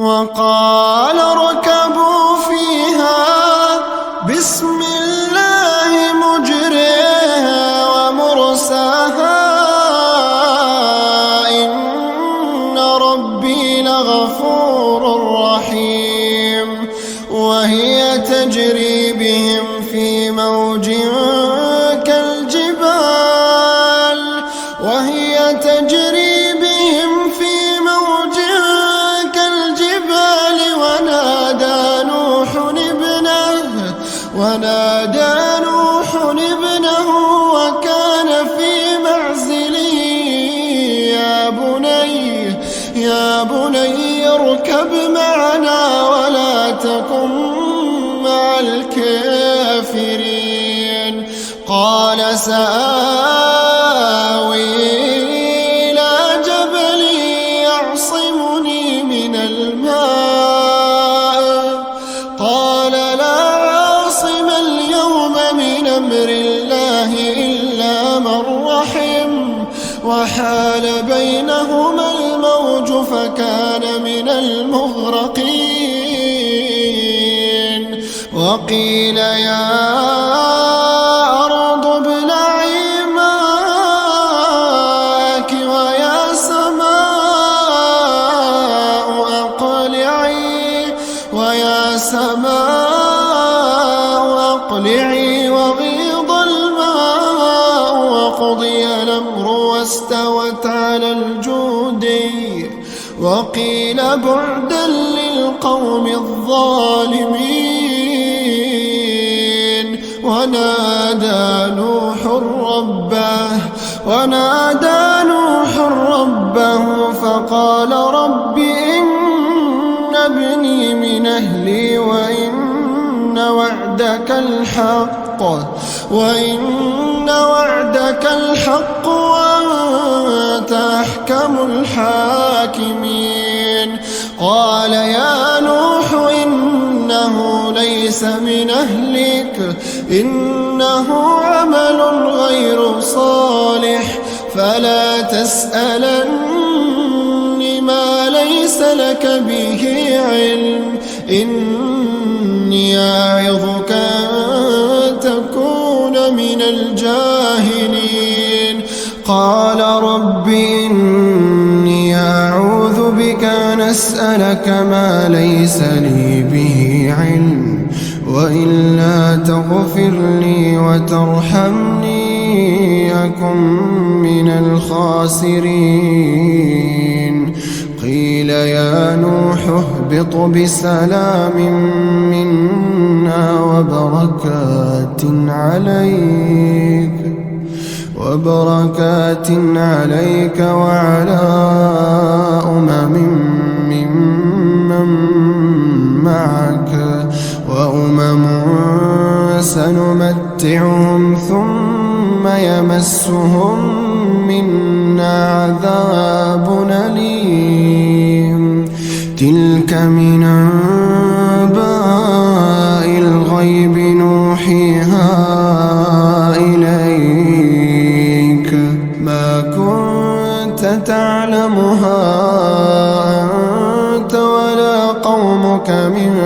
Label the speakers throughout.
Speaker 1: وقال اركبوا فيها بسم الله مجريها ومرساها إن ربي لغفور رحيم وهي تجري بهم في موج كالجبال ونادى نوح ابنه وكان في معزل يا بني اركب معنا ولا تكن مع الكافرين قال سآوي إلى جبل يعصمني من الماء قال لا عاصم اليوم من أمر الله إلا من رحم وحال بينهما الموج فكان من المغرقين وقيل يا أرض ابلعي ماءك ويا سماء أقلعي وغيض الماء وقضي الأمر واستوت على الجودي وقيل بعدا للقوم الظالمين ونادى نوح ربه فقال رب إن ابني من أهلي وإن وعدك الحق وأنت أحكم الحاكمين قال يا نوح إنه ليس من أهلك إنه عمل غير صالح فلا تسألني ما ليس لك به علم إني أعظك أن تكون من الجاهلين قال رب إني أعوذ بك أن أسألك ما ليس لي به علم وإلا تغفر لي وترحمني أكن من الخاسرين قيل يا نوح اهبط بسلام منا وبركات عليك وعلى ممن معك وأمم سنمتعهم ثم يمسهم منا عذاب أليم تلك من أنباء الغيب نوحيها إليك ما كنت تعلمها أنت ولا قومك من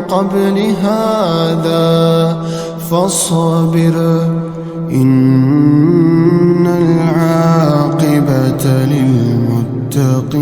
Speaker 1: قبل هذا فاصبر إن العاقبة للمتقين